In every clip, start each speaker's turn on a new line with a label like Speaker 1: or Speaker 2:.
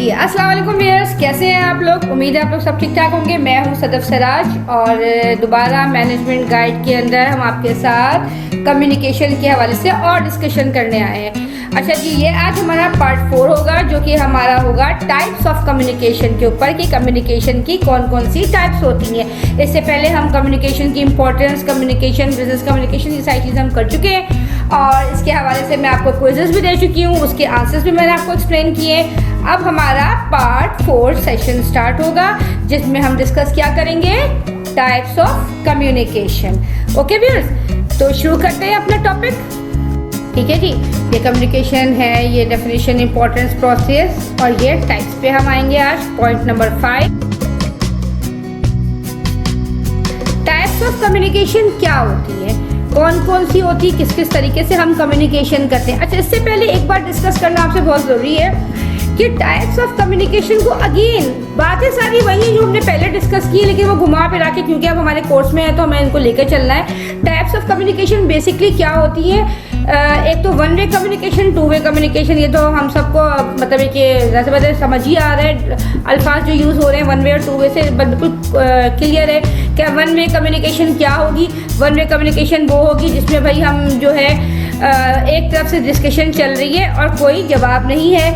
Speaker 1: जी अस्सलाम वालेकुम व्यूअर्स, कैसे हैं आप लोग। उम्मीद है आप लोग सब ठीक ठाक होंगे। मैं हूं सदफ सराज और दोबारा मैनेजमेंट गाइड के अंदर हम आपके साथ कम्युनिकेशन के हवाले से और डिस्कशन करने आए हैं। अच्छा जी, ये आज हमारा पार्ट 4 होगा जो कि हमारा होगा टाइप्स ऑफ कम्युनिकेशन के ऊपर कि कम्युनिकेशन की कौन कौन सी टाइप्स होती हैं। इससे पहले हम कम्युनिकेशन की इंपॉर्टेंस, कम्युनिकेशन, बिजनेस कम्युनिकेशन, ये सारी चीज़ें हम कर चुके हैं और इसके हवाले से मैं आपको क्विज़ेस भी दे चुकी हूँ, उसके आंसर्स भी मैंने आपको एक्सप्लेन किए। अब हमारा पार्ट 4 सेशन स्टार्ट होगा जिसमें हम डिस्कस क्या करेंगे, types of communication. Okay viewers, तो शुरू करते हैं अपना टॉपिक। ठीक है जी, ये कम्युनिकेशन है, ये डेफिनेशन, इंपॉर्टेंस, प्रोसेस और ये टाइप्स पे हम आएंगे आज। Point number 5, types of communication क्या होती है, कौन कौन सी होती है, किस किस तरीके से हम कम्युनिकेशन करते हैं। अच्छा, इससे पहले एक बार डिस्कस करना आपसे बहुत ज़रूरी है कि टाइप्स ऑफ कम्युनिकेशन को, अगेन बातें सारी वही हैं जो हमने पहले डिस्कस की, लेकिन वो घुमा फिरा के, क्योंकि अब हमारे कोर्स में है तो हमें इनको लेकर चलना है। टाइप्स ऑफ कम्युनिकेशन बेसिकली क्या होती है, एक तो one way communication, to way communication. ये तो हम सबको मतलब है कि जैसे वैसे समझ ही आ रहा है, अल्फाज जो यूज़ हो रहे हैं वन वे और टू वे से बिल्कुल क्लियर है कि वन वे कम्युनिकेशन क्या होगी। वन वे कम्युनिकेशन वो होगी जिसमें भाई हम जो है एक तरफ से डिस्कशन चल रही है और कोई जवाब नहीं है,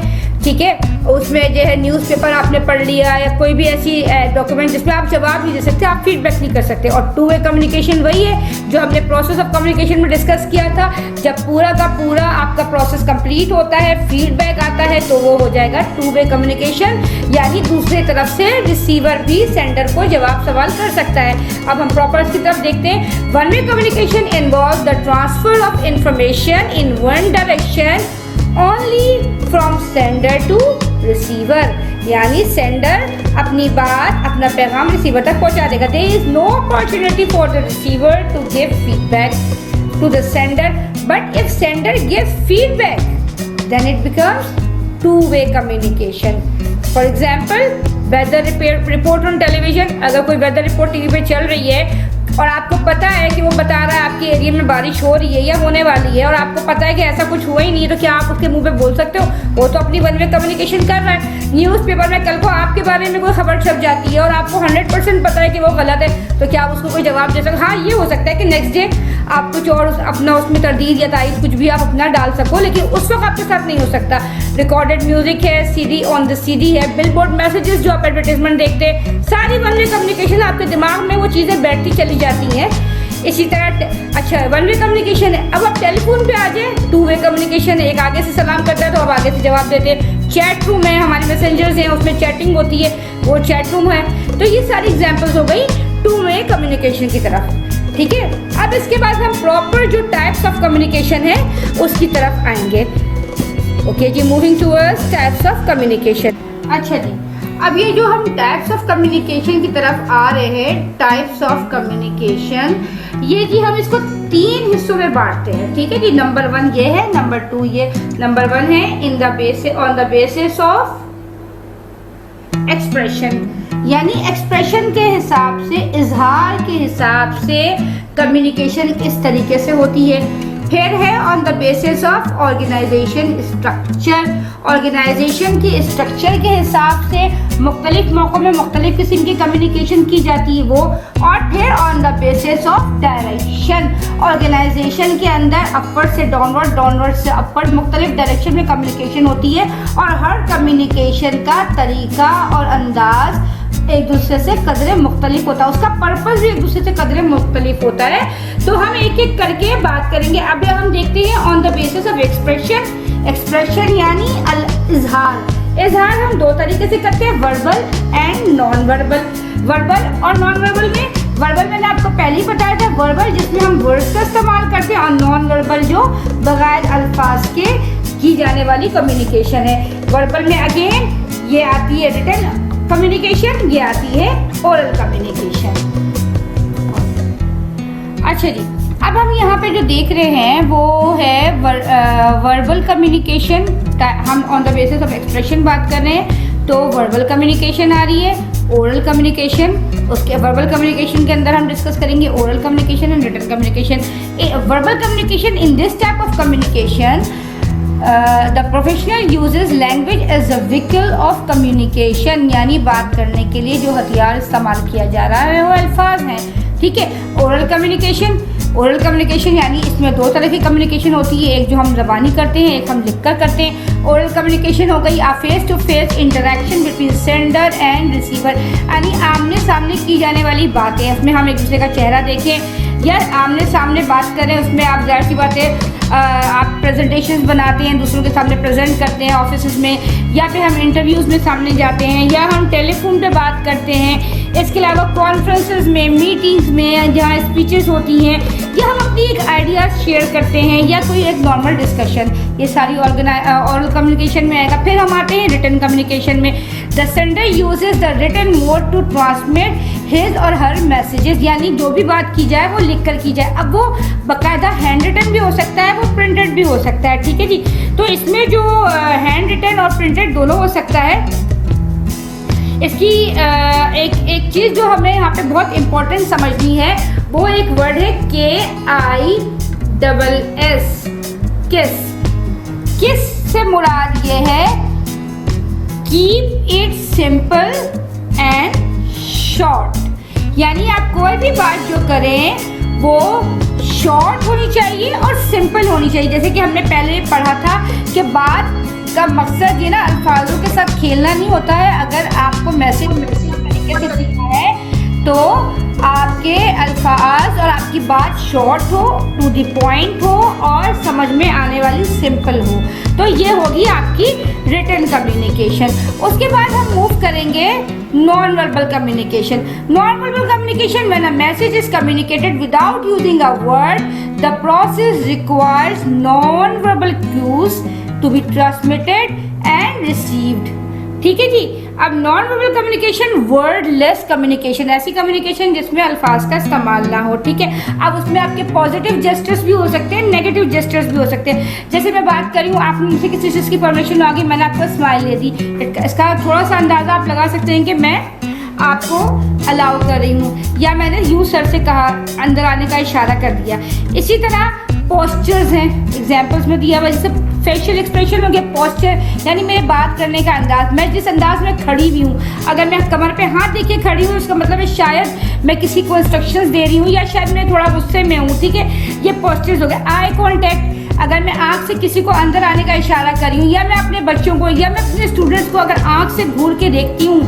Speaker 1: ठीक है। उसमें जो है न्यूज़पेपर आपने पढ़ लिया या कोई भी ऐसी डॉक्यूमेंट जिसमें आप जवाब नहीं दे सकते, आप फीडबैक नहीं कर सकते। और टू वे कम्युनिकेशन वही है जो हमने प्रोसेस ऑफ कम्युनिकेशन में डिस्कस किया था। जब पूरा का पूरा आपका प्रोसेस कंप्लीट होता है, फीडबैक आता है, तो वो हो जाएगा टू वे कम्युनिकेशन, यानी दूसरे तरफ से रिसीवर भी सेंडर को जवाब सवाल कर सकता है। अब हम प्रॉपर की तरफ देखते हैं। One way communication involve the transfer of information in one direction only from sender to receiver, यानी सेंडर अपनी बात, अपना पैगाम रिसीवर तक पहुंचा देगा। There is no opportunity for the receiver to give feedback to the sender, but if sender gives feedback then it becomes two way communication. For example, weather report on television, अगर कोई weather report TV पे चल रही है और आपको पता है कि वो बता रहा है आपके एरिया में बारिश हो रही है या होने वाली है, और आपको पता है कि ऐसा कुछ हुआ ही नहीं है, तो क्या आप उसके मुंह पे बोल सकते हो? वो तो अपनी वन वे कम्युनिकेशन कर रहा है। न्यूज़पेपर में कल को आपके बारे में कोई खबर छप जाती है और आपको 100% पता है कि वो गलत है, तो क्या आप उसको कोई जवाब दे सकते? हाँ, ये हो सकता है कि नेक्स्ट डे आप कुछ और अपना उसमें तरदीद या तारीफ कुछ भी आप अपना डाल सको, लेकिन उस वक्त आपके साथ नहीं हो सकता। रिकॉर्डेड म्यूजिक है, CD ऑन द CD है, बिलबोर्ड मैसेजेस जो आप एडवर्टाइजमेंट देखते हैं, सारी वन वे कम्युनिकेशन आपके दिमाग में वो चीज़ें बैठती चली जाती हैं। इसी तरह अच्छा, वन वे कम्युनिकेशन है। अब आप टेलीफोन पे आ जाए, टू वे कम्युनिकेशन है। एक आगे से सलाम करता है तो आप आगे से जवाब देते हैं। चैट रूम है, हमारे मैसेंजर्स हैं, उसमें चैटिंग होती है, वो चैट रूम है। तो ये सारी एग्जांपल्स हो गई टू वे कम्युनिकेशन की तरफ, ठीक है। अब इसके बाद हम प्रॉपर जो टाइप्स ऑफ कम्युनिकेशन है उसकी तरफ आएंगे। ओके जी, moving towards types of communication. अच्छा जी, अब ये जो हम टाइप्स ऑफ कम्युनिकेशन की तरफ आ रहे हैं, टाइप्स ऑफ कम्युनिकेशन, ये जी हम इसको 3 हिस्सों में बांटते हैं, ठीक है जी। नंबर 1 ये है, नंबर 2 ये। नंबर 1 है in the basis, on the basis of expression, यानी एक्सप्रेशन के हिसाब से, इजहार के हिसाब से कम्युनिकेशन इस तरीके से होती है। फिर है on the basis of organisation structure, organisation की स्ट्रक्चर के हिसाब से मुख्तलिफ मौक़ों में मुख्तलिफ किस्म की कम्युनिकेशन की जाती है वो। और फिर on the basis of direction, organisation के अंदर अपवर्ड से डाउनवर्ड, डाउनवर्ड से अपवर्ड, मुख्तलिफ डायरेक्शन में कम्युनिकेशन होती है और हर कम्युनिकेशन का तरीका और अंदाज एक दूसरे से कदरे मुख्तलिफ होता है, उसका पर्पस भी एक दूसरे से कदरे मुख्तलिफ होता है। तो हम एक एक करके बात करेंगे। अब हम देखते हैं on the basis of expression. Expression यानी इजहार। इजहार हम 2 तरीके से करते हैं, verbal and non verbal. Verbal और नॉन वर्बल में, वर्बल मैंने आपको पहले ही बताया था, वर्बल जिसमें हम वर्ड्स का इस्तेमाल करते हैं, और नॉन वर्बल जो बगैर अल्फाज के की जाने वाली कम्युनिकेशन है। वर्बल में अगेन ये आती है रिटन कम्युनिकेशन, ये आती है ओरल कम्युनिकेशन। अच्छा जी, अब हम यहाँ पे जो देख रहे हैं वो है वर्बल कम्युनिकेशन। हम on the basis of expression बात कर रहे हैं, तो वर्बल कम्युनिकेशन आ रही है, ओरल कम्युनिकेशन। उसके वर्बल कम्युनिकेशन के अंदर हम डिस्कस करेंगे oral communication and written communication. Verbal communication, in this type of communication the professional uses language as a vehicle of communication, यानी बात करने के लिए जो हथियार इस्तेमाल किया जा रहा है वो अल्फाज हैं, ठीक है। ओरल कम्युनिकेशन यानी इसमें दो तरह की कम्युनिकेशन होती है, एक जो हम ज़बानी करते हैं, एक हम लिख कर करते हैं। ओरल कम्युनिकेशन हो गई a face to face interaction between sender and receiver, यानी आमने सामने की जाने वाली बातें, उसमें हम एक दूसरे का चेहरा देखें या आमने सामने बात करें। उसमें आप ज़ाहिर सी बात है आप प्रेजेंटेशंस बनाते हैं, दूसरों के सामने प्रेजेंट करते हैं ऑफिस में, या फिर हम इंटरव्यूज़ में सामने जाते हैं, या हम टेलीफोन पे बात करते हैं। इसके अलावा कॉन्फ्रेंसेस में, मीटिंग्स में जहाँ स्पीचेस होती हैं, या हम अपनी एक आइडियाज़ शेयर करते हैं, या कोई एक नॉर्मल डिस्कशन, ये सारी ओरल कम्युनिकेशन में आएगा। फिर हम आते हैं रिटन कम्युनिकेशन में। The sender uses the written mode to transmit his or her messages, यानी जो भी बात की जाए वो लिख कर की जाए। अब वो बाकायदा हैंड रिटन भी हो सकता है, वो प्रिंटेड भी हो सकता है, ठीक है जी। तो इसमें जो हैंड रिटन और प्रिंटेड दोनों हो सकता है। इसकी एक चीज़ जो हमें यहाँ पे बहुत इम्पोर्टेंट समझनी है, वो एक वर्ड है KISS, किस से मुराद ये है keep it simple and short, यानी आप कोई भी बात जो करें वो शॉर्ट होनी चाहिए और सिंपल होनी चाहिए। जैसे कि हमने पहले पढ़ा था कि बात का मकसद ये ना अल्फाजों के साथ खेलना नहीं होता है। अगर आपको मैसेज तरीके से लिखना है तो आपके अल्फाज और आपकी बात शॉर्ट हो, टू द पॉइंट हो और समझ में आने वाली सिंपल हो। तो ये होगी आपकी रिटन कम्युनिकेशन। उसके बाद हम मूव करेंगे non verbal communication. Non verbal communication when a message is communicated without using a word, the process requires non verbal cues to be transmitted and received, ठीक है जी। अब non verbal communication wordless communication, ऐसी communication जिसमें अल्फाज का इस्तेमाल ना हो, ठीक है। अब उसमें आपके पॉजिटिव जेस्चर्स भी हो सकते हैं, नेगेटिव जेस्चर्स भी हो सकते हैं। जैसे मैं बात कर रही हूँ, आपने मुझसे किसी चीज़ की परमिशन मांगी, मैंने आपको स्माइल दे दी, इसका थोड़ा सा अंदाज़ा आप लगा सकते हैं कि मैं आपको अलाउ कर रही हूँ, या मैंने यूँ सर से कहा, अंदर आने का इशारा कर दिया। इसी तरह पोस्चर्स हैं, एग्जाम्पल्स में दिया हुआ, जैसे फेशियल एक्सप्रेशन हो गया, पोस्चर यानी मेरे बात करने का अंदाज, मैं जिस अंदाज में खड़ी हुई हूँ। अगर मैं कमर पे हाथ देके खड़ी हूँ, उसका मतलब है शायद मैं किसी को इंस्ट्रक्शंस दे रही हूँ, या शायद मैं थोड़ा गुस्से में हूँ, ठीक है। ये पोस्चर्स हो गए। आई कॉन्टैक्ट, अगर मैं आँख से किसी को अंदर आने का इशारा कर रही हूँ, या मैं अपने बच्चों को या मैं अपने स्टूडेंट्स को अगर आँख से घूर के देखती हूँ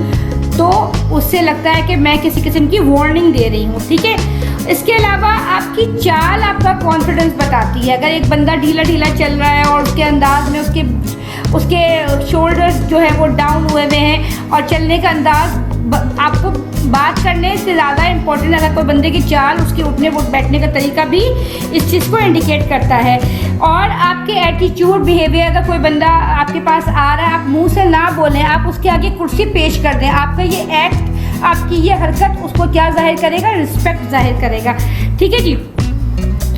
Speaker 1: तो उससे लगता है कि मैं किसी किस्म की वार्निंग दे रही हूँ, ठीक है। इसके अलावा आपकी चाल आपका कॉन्फिडेंस बताती है। अगर एक बंदा ढीला ढीला चल रहा है और उसके अंदाज में उसके शोल्डर्स जो है वो डाउन हुए हुए हैं और चलने का अंदाज आपको बात करने से ज़्यादा इम्पोर्टेंट, अगर कोई बंदे की चाल, उसके उठने बैठने का तरीका भी इस चीज़ को इंडिकेट करता है। और आपके एटीट्यूड, बिहेवियर, अगर कोई बंदा आपके पास आ रहा है, आप मुंह से ना बोलें, आप उसके आगे कुर्सी पेश कर दें, आपका ये एक्ट, आपकी ये हरकत उसको क्या जाहिर करेगा? रिस्पेक्ट जाहिर करेगा, ठीक है जी।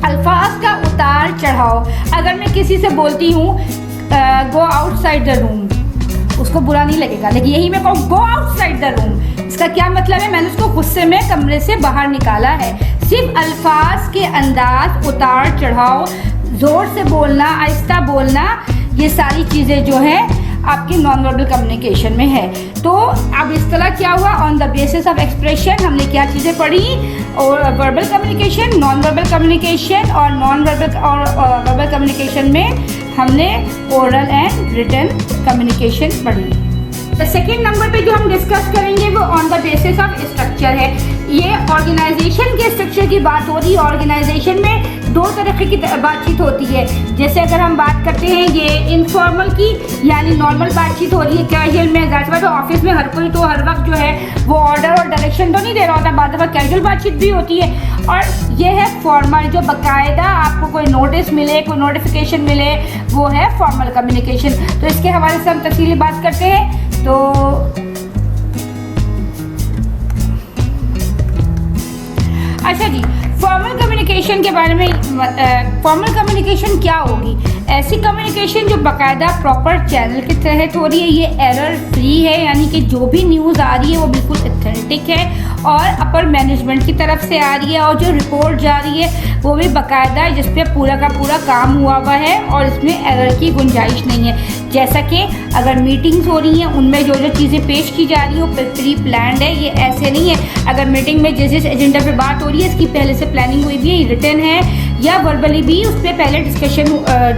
Speaker 1: अल्फाज का उतार चढ़ाव, अगर मैं किसी से बोलती हूँ गो आउटसाइड द रूम, उसको बुरा नहीं लगेगा, लेकिन यही मैं कहूँ गो आउटसाइड द रूम, इसका क्या मतलब है? मैंने उसको गुस्से में कमरे से बाहर निकाला है। सिर्फ अल्फाज के अंदाज, उतार चढ़ाव, जोर से बोलना, आहिस्ता बोलना, ये सारी चीज़ें जो है आपकी नॉन वर्बल कम्युनिकेशन में है। तो अब इस तरह क्या हुआ? On the basis of expression हमने क्या चीज़ें पढ़ी? और verbal communication, non verbal communication, और नॉन वर्बल और वर्बल कम्युनिकेशन में हमने ओरल एंड रिटन कम्युनिकेशन पढ़ी। तो सेकेंड नंबर पे जो हम डिस्कस करेंगे वो on the basis of structure है। ये ऑर्गेनाइजेशन के स्ट्रक्चर की बात हो रही है। ऑर्गेनाइजेशन में दो तरह की बातचीत होती है। जैसे अगर हम बात करते हैं ये इनफॉर्मल की, यानी नॉर्मल बातचीत हो रही है, कैजुअल में, ज़ाहिर बात है ऑफिस में हर कोई तो हर वक्त जो है वो ऑर्डर और डायरेक्शन तो नहीं दे रहा होता, बाद दफ़ा कैजुअल बातचीत भी होती है। और ये है फॉर्मल, जो बाकायदा आपको कोई नोटिस मिले, कोई नोटिफिकेशन मिले, वो है फॉर्मल कम्युनिकेशन। तो इसके हवाले से हम तफसीली बात करते हैं। तो अच्छा जी, फॉर्मल कम्युनिकेशन के बारे में, फॉर्मल कम्युनिकेशन क्या होगी? ऐसी कम्युनिकेशन जो बाकायदा प्रॉपर चैनल के तहत हो रही है, ये एरर फ्री है, यानी कि जो भी न्यूज़ आ रही है वो बिल्कुल ऑथेंटिक ऑथेंटिक है और अपर मैनेजमेंट की तरफ से आ रही है, और जो रिपोर्ट जा रही है वो भी बाकायदा है, जिस पे पूरा का पूरा काम हुआ है और इसमें एरर की गुंजाइश नहीं है। जैसा कि अगर मीटिंग्स हो रही हैं उनमें जो जो चीज़ें पेश की जा रही हैं वो प्री प्लान्ड है, ये ऐसे नहीं है अगर मीटिंग में जिस एजेंडा पे बात हो रही है इसकी पहले से प्लानिंग हुई भी है, रिटर्न है या वर्बली भी उस पर पहले डिस्कशन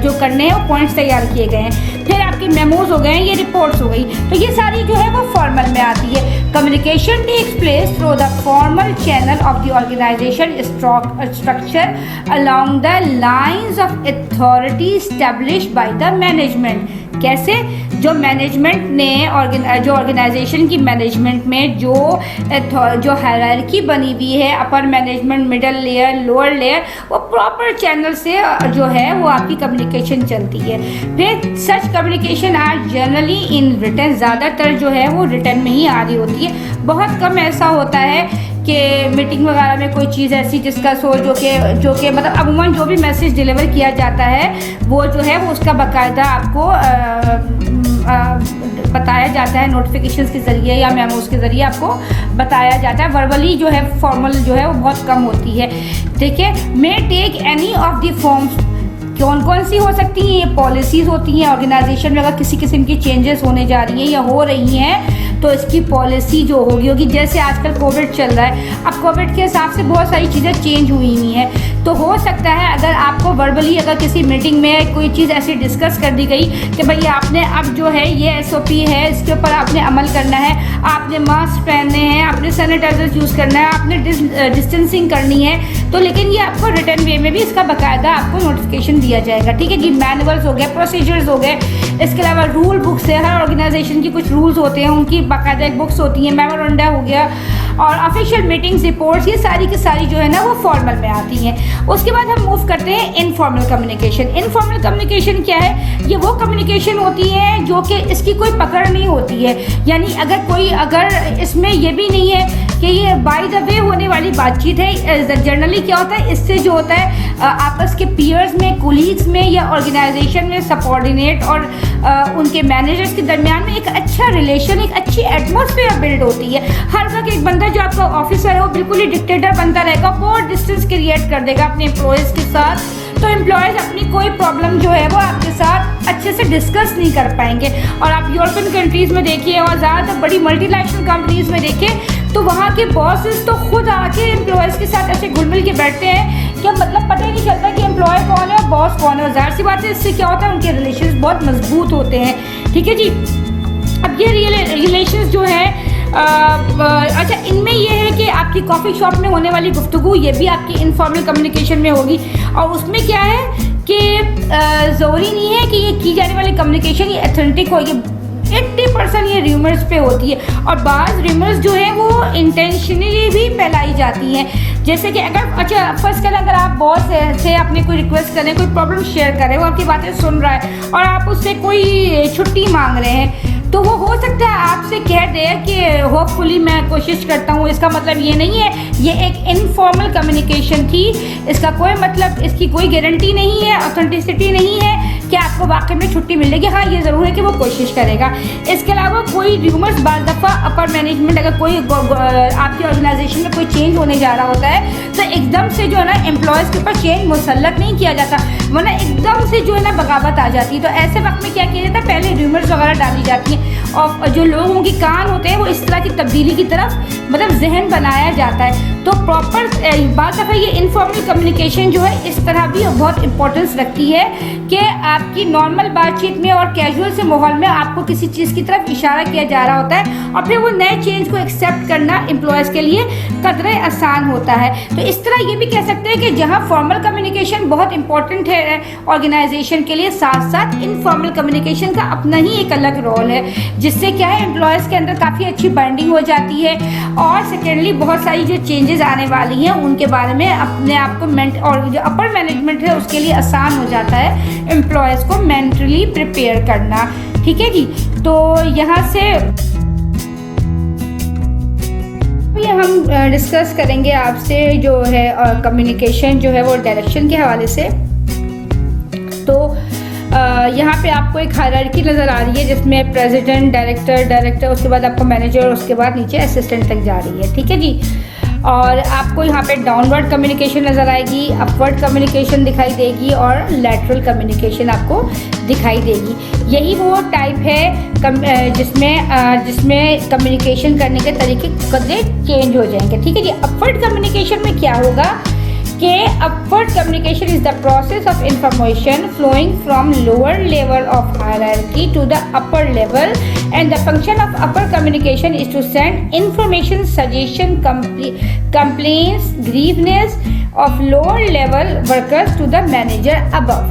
Speaker 1: जो करने हैं वो पॉइंट्स तैयार किए गए हैं, फिर आपके मेमोज हो गए, ये रिपोर्ट्स हो गई, तो ये सारी जो है वो फॉर्मल में आती है। Communication takes place through the formal channel of the organisation structure along the lines of authority established by the management। कैसे? जो मैनेजमेंट ने जो ऑर्गेनाइजेशन की मैनेजमेंट में जो हायरार्की बनी हुई है, upper management, middle layer, lower layer, वो प्रॉपर चैनल से जो है वो आपकी कम्युनिकेशन चलती है। फिर such communication are generally in return, ज़्यादातर जो है वो रिटर्न में ही आ रही होती है। बहुत कम ऐसा होता है कि मीटिंग वगैरह में कोई चीज़ ऐसी डिस्कस हो जो कि मतलब अमूमन जो भी मैसेज डिलीवर किया जाता है वो जो है वो उसका बाकायदा आपको बताया जाता है, नोटिफिकेशंस के ज़रिए या मेमोज के ज़रिए आपको बताया जाता है। वर्बली जो है फॉर्मल जो है वो बहुत कम होती है। देखिए, may take any of the forms, कौन कौन सी हो सकती हैं? ये पॉलिसीज़ होती हैं ऑर्गेनाइजेशन में, अगर किसी किस्म की चेंजेस होने जा रही हैं या हो रही हैं तो इसकी पॉलिसी जो होगी जैसे आजकल कोविड चल रहा है, अब कोविड के हिसाब से बहुत सारी चीज़ें चेंज हुई हैं, तो हो सकता है अगर आपको वर्बली अगर किसी मीटिंग में कोई चीज़ ऐसी डिस्कस कर दी गई कि भाई आपने अब जो है ये SOP है, इसके ऊपर आपने अमल करना है, आपने मास्क पहनने हैं, आपने सैनिटाइजर यूज़ करना है, आपने डिस्टेंसिंग करनी है, तो लेकिन ये आपको रिटर्न वे में भी इसका बाकायदा आपको नोटिफिकेशन दिया जाएगा। ठीक है जी, मैनुअल्स हो गए, प्रोसीजर्स हो गए, इसके अलावा रूल बुक्स है, हर ऑर्गेनाइजेशन की कुछ रूल्स होते हैं, उनकी बाकायदा एक बुक्स होती हैं, मेमोरेंडा हो गया और ऑफिशियल मीटिंग्स, रिपोर्ट्स, ये सारी की सारी जो है ना वो फॉर्मल में आती हैं। उसके बाद हम मूव करते हैं इनफॉर्मल कम्युनिकेशन। इनफॉर्मल कम्युनिकेशन क्या है? ये वो कम्युनिकेशन होती है जो कि इसकी कोई पकड़ नहीं होती है, यानी अगर इसमें ये भी नहीं है कि ये बाय द वे होने वाली बातचीत है। जनरली क्या होता है, इससे जो होता है आपस के पीयर्स में, कोलीग्स में या ऑर्गेनाइजेशन में सबऑर्डिनेट और उनके मैनेजर्स के दरमियान में एक अच्छा रिलेशन, एक अच्छी एटमॉस्फेयर बिल्ड होती है। हर वक्त एक बंदा जो आपका ऑफिसर है वो बिल्कुल ही डिक्टेटर बनता रहेगा, बहुत डिस्टेंस क्रिएट कर देगा अपने एम्प्लॉयज़ के साथ, तो एम्प्लॉयज़ अपनी कोई प्रॉब्लम जो है वो आपके साथ अच्छे से डिस्कस नहीं कर पाएंगे। और आप यूरोपियन कंट्रीज़ में देखिए और ज़्यादातर बड़ी मल्टीनेशनल कंपनीज़ में देखिए तो वहाँ के बॉसेस तो खुद आके एम्प्लॉयज़ के साथ ऐसे घुल मिल के बैठते हैं कि मतलब पता ही नहीं चलता कि एम्प्लॉय कौन है और बॉस कौन है। ज़ाहिर सी बात है, इससे क्या होता है उनके रिलेशंस बहुत मजबूत होते हैं। ठीक है जी, अब ये रिलेशंस जो है अच्छा, इनमें ये है कि आपकी कॉफ़ी शॉप में होने वाली गुफ्तगू ये भी आपकी इनफॉर्मल कम्युनिकेशन में होगी, और उसमें क्या है कि ज़रूरी नहीं है कि ये की जाने वाली कम्युनिकेशन ये ऑथेंटिक हो, ये 80% ये र्यूमर्स पे होती है, और बाज़ र्यूमर्स जो है वो इंटेंशनली भी फैलाई जाती हैं। जैसे कि अगर फर्स्ट करें, अगर आप बॉस से अपने कोई रिक्वेस्ट करें, कोई प्रॉब्लम शेयर करें, वो आपकी बातें सुन रहा है और आप उससे कोई छुट्टी मांग रहे हैं, तो वो हो सकता है आपसे कह दे कि होपफुली मैं कोशिश करता हूँ। इसका मतलब ये नहीं है, ये एक इनफॉर्मल कम्युनिकेशन थी, इसका कोई मतलब, इसकी कोई गारंटी नहीं है, ऑथेंटिसिटी नहीं है कि आपको वाकई में छुट्टी मिलेगी। हाँ, ये ज़रूर है कि वो कोशिश करेगा। इसके अलावा कोई र्यूमर्स बाज़ दफ़ा अपर मैनेजमेंट, अगर कोई आपकी ऑर्गेनाइजेशन में कोई चेंज होने जा रहा होता है तो एकदम से जो है ना एम्प्लॉयज़ के ऊपर चेंज मुसल्लत नहीं किया जाता, वरना एकदम से जो है ना बगावत आ जाती है। तो ऐसे वक्त में क्या किया जाता है, पहले र्यूमर्स वगैरह डाली जाती हैं और जो लोगों के कान होते हैं वो इस तरह की तब्दीली की तरफ मतलब जहन बनाया जाता है। तो प्रॉपर बात दफ़ा ये इनफॉर्मल कम्युनिकेशन जो है इस तरह भी बहुत इंपॉर्टेंस रखती है कि आपकी नॉर्मल बातचीत में और कैजुअल से माहौल में आपको किसी चीज़ की तरफ इशारा किया जा रहा होता है और फिर वो नए चेंज को एक्सेप्ट करना एम्प्लॉयज़ के लिए कदरे आसान होता है। तो इस तरह ये भी कह सकते हैं कि जहाँ फॉर्मल कम्युनिकेशन बहुत इंपॉर्टेंट है ऑर्गेनाइजेशन के लिए, साथ साथ इनफॉर्मल कम्युनिकेशन का अपना ही एक अलग रोल है, जिससे क्या है एम्प्लॉयज़ के अंदर काफ़ी अच्छी बॉन्डिंग हो जाती है। और सेकेंडली बहुत सारी जो चेंजेस आने वाली हैं उनके बारे में अपने आप को और जो अपर मैनेजमेंट है उसके लिए आसान हो जाता है एम्प्लॉयज़ को मेंटली प्रिपेयर करना। ठीक है जी, तो यहाँ से ये हम डिस्कस करेंगे आपसे जो है कम्युनिकेशन जो है वो डायरेक्शन के हवाले से। तो यहाँ पे आपको एक हायरार्की नज़र आ रही है जिसमें प्रेसिडेंट, डायरेक्टर, उसके बाद आपको मैनेजर, उसके बाद नीचे असिस्टेंट तक जा रही है, ठीक है जी। और आपको यहाँ पे डाउनवर्ड कम्युनिकेशन नज़र आएगी, अपवर्ड कम्युनिकेशन दिखाई देगी और लैटरल कम्युनिकेशन आपको दिखाई देगी। यही वो टाइप है जिसमें कम्युनिकेशन करने के तरीके कदे चेंज हो जाएंगे, ठीक है जी। अपवर्ड कम्युनिकेशन में क्या होगा कि upward communication is the process of information flowing from lower level of hierarchy to the upper level, and the function of upper communication is to send information, suggestion, complaints, grievances of lower level workers to the manager above.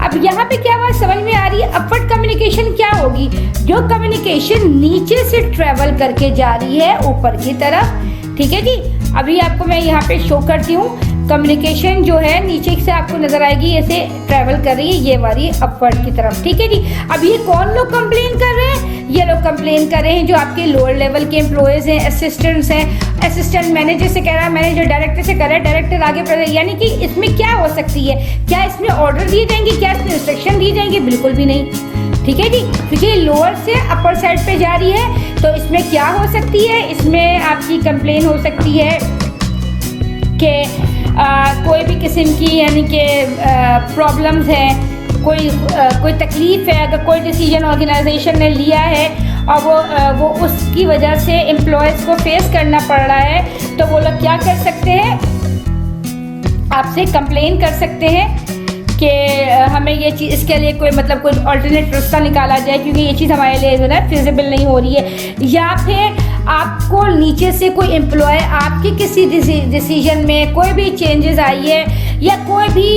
Speaker 1: अब यहाँ पे क्या बात समझ में आ रही है? Upward communication क्या होगी? जो कम्युनिकेशन नीचे से ट्रेवल करके जा रही है ऊपर की तरफ, ठीक है जी। अभी आपको मैं यहाँ पे शो करती हूँ, कम्युनिकेशन जो है नीचे से आपको नजर आएगी, ऐसे ट्रैवल कर रही है ये वाली अपवर्ड की तरफ, ठीक है जी। अब ये कौन लोग कंप्लेन कर रहे हैं? ये लोग कंप्लेन कर रहे हैं जो आपके लोअर लेवल के एम्प्लॉयज हैं, असिस्टेंट्स हैं। असिस्टेंट मैनेजर से कह रहा है, मैनेजर डायरेक्टर से कह रहा है, डायरेक्टर आगे बढ़ रहा है। यानी कि इसमें क्या हो सकती है? क्या इसमें ऑर्डर दिए जाएंगे? क्या इसमें इंस्ट्रक्शन दी जाएंगी? बिल्कुल भी नहीं, ठीक है जी। क्योंकि लोअर से अपर साइड पे जा रही है, तो इसमें क्या हो सकती है? इसमें आपकी कंप्लेन हो सकती है कि कोई भी किस्म की यानी कि प्रॉब्लम्स हैं, कोई तकलीफ़ है, अगर कोई डिसीजन ऑर्गेनाइजेशन ने लिया है और वो उसकी वजह से एम्प्लॉयज़ को फेस करना पड़ रहा है, तो वो लोग क्या कर सकते हैं? आपसे कंप्लेन कर सकते हैं कि हमें ये चीज़, इसके लिए कोई ऑल्टरनेट रास्ता निकाला जाए, क्योंकि ये चीज़ हमारे लिए जो है फिजिबल नहीं हो रही है। या फिर आपको नीचे से कोई एम्प्लॉय आपके किसी डिसीजन में कोई भी चेंजेस आई है या कोई भी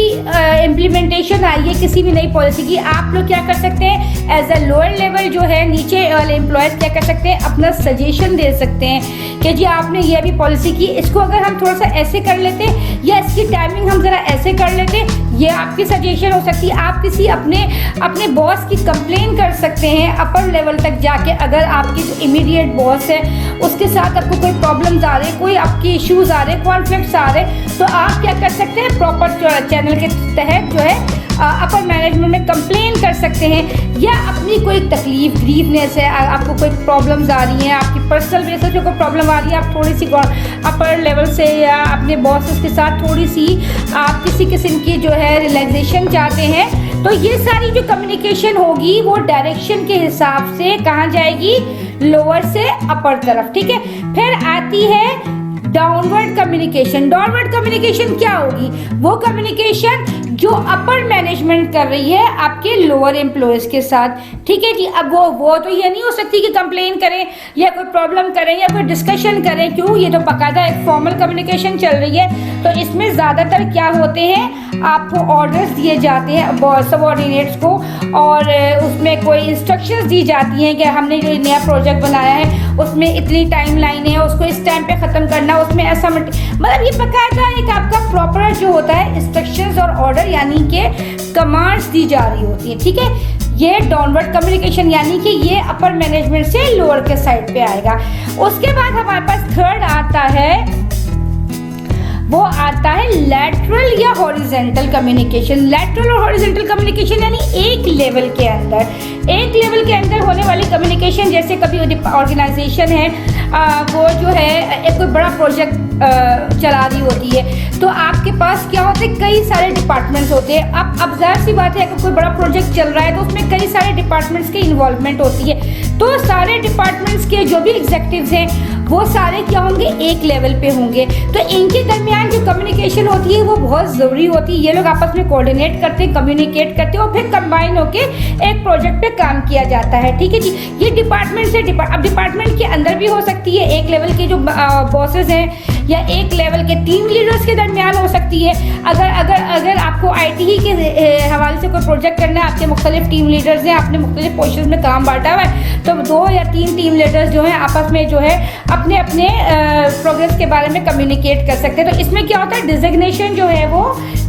Speaker 1: इम्प्लीमेंटेशन आई है किसी भी नई पॉलिसी की, आप लोग क्या कर सकते हैं? एज अ लोअर लेवल जो है नीचे वाले एम्प्लॉयज़ क्या कर सकते हैं? अपना सजेशन दे सकते हैं कि जी आपने ये भी पॉलिसी की, इसको अगर हम थोड़ा सा ऐसे कर लेते या इसकी टाइमिंग हम ज़रा ऐसे कर लेते, ये आपकी सजेशन हो सकती है। आप किसी अपने बॉस की कंप्लेन कर सकते हैं अपर लेवल तक जाके, अगर आपकी जो इमीडिएट बॉस है उसके साथ आपको कोई प्रॉब्लम्स आ रहे, कोई आपके इश्यूज आ रहे, कॉन्फ्लिक्ट्स आ रहे, तो आप क्या कर सकते हैं? प्रॉपर चैनल के तहत जो है अपर मैनेजमेंट में कंप्लेन कर सकते हैं। या अपनी कोई तकलीफ, ग्रीवनेस है, आपको कोई प्रॉब्लम्स आ रही हैं, आपकी पर्सनल बेसिस पे कोई प्रॉब्लम आ रही है, आप थोड़ी सी अपर लेवल से या अपने बॉसेस के साथ थोड़ी सी आप किसी किस्म की जो है रिलैक्सेशन चाहते हैं, तो ये सारी जो कम्युनिकेशन होगी वो डायरेक्शन के हिसाब से कहाँ जाएगी? लोअर से अपर तरफ, ठीक है। फिर आती है डाउनवर्ड कम्युनिकेशन। डाउनवर्ड कम्युनिकेशन क्या होगी? वो कम्युनिकेशन जो अपर मैनेजमेंट कर रही है आपके लोअर एम्प्लॉयज के साथ, ठीक है जी। अब वो तो ये नहीं हो सकती कि कंप्लेन करें या कोई प्रॉब्लम करें या कोई डिस्कशन करें, क्यों? ये तो बाकायदा एक फॉर्मल कम्युनिकेशन चल रही है। तो इसमें ज़्यादातर क्या होते हैं? आपको ऑर्डर्स दिए जाते हैं सबऑर्डिनेट्स को, और उसमें कोई इंस्ट्रक्शंस दी जाती हैं कि हमने जो नया प्रोजेक्ट बनाया है उसमें इतनी टाइम लाइन है, उसको इस टाइम पे ख़त्म करना, उसमें ऐसा मतलब ये बाकायदा एक आपका प्रॉपर जो होता है इंस्ट्रक्शंस और ऑर्डर यानी कि कमांड्स दी जा रही होती है, ठीक है। ये डाउनवर्ड कम्युनिकेशन यानी कि ये अपर मैनेजमेंट से लोअर के साइड पे आएगा। उसके बाद हमारे पास थर्ड आता है, वो आता है लैटरल या हॉरिजॉन्टल कम्युनिकेशन। लैटरल और हॉरिजॉन्टल कम्युनिकेशन यानी एक लेवल के अंदर होने वाली कम्युनिकेशन। जैसे कभी ऑर्गेनाइजेशन है वो जो है एक कोई बड़ा प्रोजेक्ट चला रही होती है, तो आपके पास क्या होते हैं? कई सारे डिपार्टमेंट्स होते हैं। अब जाहिर सी बात है अगर कोई बड़ा प्रोजेक्ट चल रहा है तो उसमें कई सारे डिपार्टमेंट्स की इन्वॉल्वमेंट होती है। तो सारे डिपार्टमेंट्स के जो भी एग्जीक्यूटिव्स हैं वो सारे क्या होंगे? एक लेवल पे होंगे। तो इनके दरमियान जो कम्युनिकेशन होती है वो बहुत ज़रूरी होती है। ये लोग आपस में कोऑर्डिनेट करते हैं, कम्युनिकेट करते हैं और फिर कंबाइन होके एक प्रोजेक्ट पे काम किया जाता है, ठीक है जी। ये डिपार्टमेंट से अब डिपार्टमेंट के अंदर भी हो सकती है, एक लेवल के जो बॉसेस हैं या एक लेवल के टीम लीडर्स के दरमियान हो सकती है। अगर आपको IT ही के हवाले से कोई प्रोजेक्ट करना है, आपके मुख्तलिफ टीम लीडर्स हैं, आपने मुख्तलिफ पोजीशन में काम बांटा हुआ है, तो 2 या 3 टीम लीडर्स जो हैं आपस में जो है अपने प्रोग्रेस के बारे में कम्युनिकेट कर सकते हैं। तो इसमें क्या होता है? डिजिग्नेशन जो है वो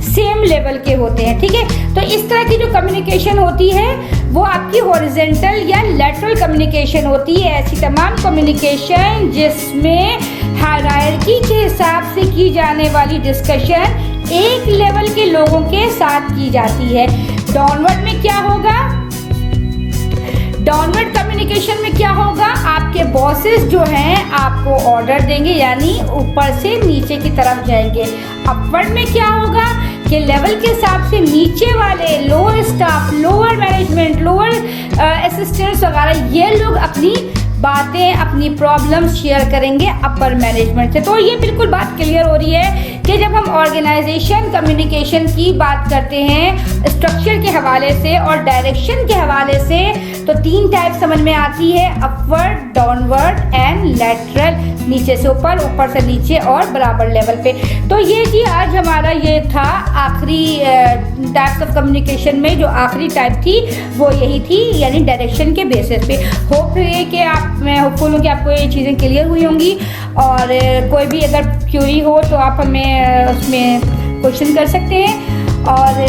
Speaker 1: सेम लेवल के होते हैं, ठीक है। तो इस तरह की जो कम्युनिकेशन होती है वो आपकी हॉरिजॉन्टल या लैटरल कम्युनिकेशन होती है। ऐसी तमाम कम्युनिकेशन जिसमें हायरार्की के हिसाब से की जाने वाली डिस्कशन एक लेवल के लोगों के साथ की जाती है। डाउनवर्ड में क्या होगा, डाउनवर्ड कम्युनिकेशन में क्या होगा, आपके बॉसेस जो हैं आपको ऑर्डर देंगे, यानी ऊपर से नीचे की तरफ जाएंगे। अपवर्ड में क्या होगा कि लेवल के हिसाब से नीचे वाले lower staff, lower management, lower assistants वगैरह, ये लोग अपनी बातें, अपनी प्रॉब्लम्स शेयर करेंगे अपर मैनेजमेंट से। तो ये बिल्कुल बात क्लियर हो रही है कि जब हम ऑर्गेनाइजेशन कम्युनिकेशन की बात करते हैं स्ट्रक्चर के हवाले से और डायरेक्शन के हवाले से, तो 3 टाइप समझ में आती है, अपवर्ड, डाउनवर्ड एंड लैटरल, नीचे से ऊपर, ऊपर से नीचे और बराबर लेवल पे। तो ये जी आज हमारा ये था आखिरी टाइप्स ऑफ कम्युनिकेशन में, जो आखिरी टाइप थी वो यही थी, यानी डायरेक्शन के बेसिस पे। होप है कि मैं होपफुल हूँ कि आपको ये चीज़ें क्लियर हुई होंगी, और कोई भी अगर क्यूरी हो तो आप हमें उसमें क्वेश्चन कर सकते हैं। और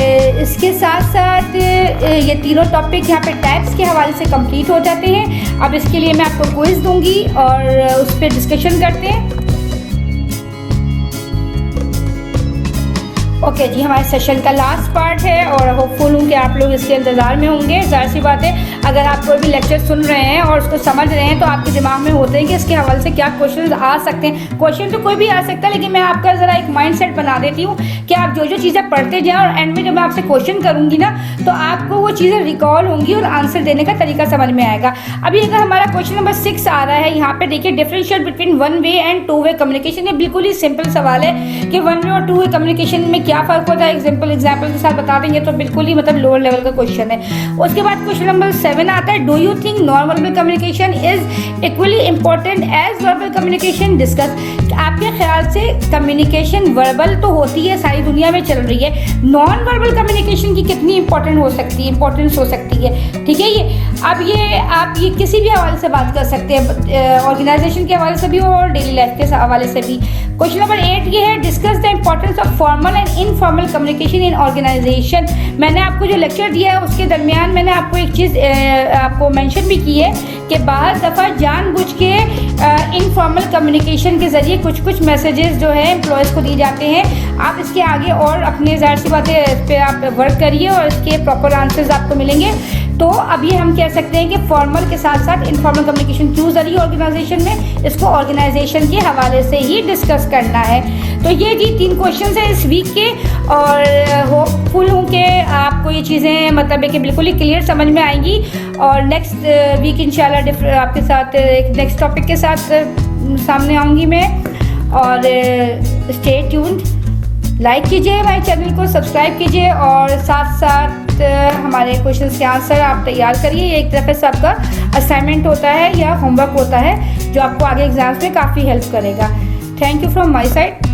Speaker 1: इसके साथ साथ ये तीनों टॉपिक यहाँ पे टाइप्स के हवाले से कंप्लीट हो जाते हैं। अब इसके लिए मैं आपको क्विज दूंगी और उस पर डिस्कशन करते हैं। ओके जी, हमारे सेशन का लास्ट पार्ट है और होपफुल हूँ कि आप लोग इसके इंतज़ार में होंगे। जाहिर सी बात है, अगर आप कोई भी लेक्चर सुन रहे हैं और उसको समझ रहे हैं तो आपके दिमाग में होते हैं कि इसके हवाले से क्या क्वेश्चन आ सकते हैं। क्वेश्चन तो कोई भी आ सकता है, लेकिन मैं आपका ज़रा एक माइंडसेट बना देती हूँ कि आप जो जो चीज़ें पढ़ते जाएँ और एंड में जब मैं आपसे क्वेश्चन करूँगी ना, तो आपको वो चीज़ें रिकॉल होंगी और आंसर देने का तरीका समझ में आएगा। अभी अगर हमारा क्वेश्चन नंबर 6 आ रहा है, यहाँ पे देखिए, differentiate between 1 way and 2 way communication. ये बिल्कुल ही सिंपल सवाल है कि 1 वे और 2 वे कम्युनिकेशन में क्या फ़र्क होता है। एग्जाम्पल के साथ बता देंगे तो बिल्कुल ही मतलब लोअर लेवल का क्वेश्चन है। उसके बाद क्वेश्चन नंबर 7 आता है, do you think non verbal communication is equally important as verbal communication, discuss. आपके ख्याल से कम्युनिकेशन वर्बल तो होती है, सारी दुनिया में चल रही है, नॉन वर्बल कम्युनिकेशन की कितनी इंपॉर्टेंट हो सकती है, इंपॉर्टेंस हो सकती है। ठीक है, ये अब ये आप ये किसी भी हवाले से बात कर सकते हैं, ऑर्गेनाइजेशन के हवाले से भी और डेली लाइफ के हवाले से भी। क्वेश्चन नंबर 8 ये है, discuss the importance of formal and informal communication in organisation. मैंने आपको जो लेक्चर दिया है उसके दरमियान मैंने आपको एक चीज़ आपको मेंशन भी की है कि बाहर दफ़ा जानबूझ के इनफॉर्मल कम्युनिकेशन के ज़रिए कुछ कुछ मैसेजेस जो है एम्प्लॉयज़ को दिए जाते हैं। आप इसके आगे और अपने ज़ाहिर सी बातें इस पर आप वर्क करिए और इसके प्रॉपर आंसर्स आपको मिलेंगे। तो अभी हम कह सकते हैं कि फॉर्मल के साथ साथ इनफॉर्मल कम्युनिकेशन क्यों ज़रूरी है ऑर्गेनाइजेशन में, इसको ऑर्गेनाइजेशन के हवाले से ही डिस्कस करना है। तो ये जी 3 क्वेश्चन हैं इस वीक के, और होपफुल हूँ कि आपको ये चीज़ें मतलब है कि बिल्कुल ही क्लियर समझ में आएंगी। और नेक्स्ट वीक इंशाल्लाह आपके साथ एक नेक्स्ट टॉपिक के साथ सामने आऊँगी मैं। और स्टे ट्यून्ड, लाइक कीजिए हमारे चैनल को, सब्सक्राइब कीजिए और साथ साथ हमारे क्वेश्चंस के आंसर आप तैयार करिए। ये एक तरह से आपका असाइनमेंट होता है या होमवर्क होता है जो आपको आगे एग्जाम्स में काफ़ी हेल्प करेगा। Thank you from my side.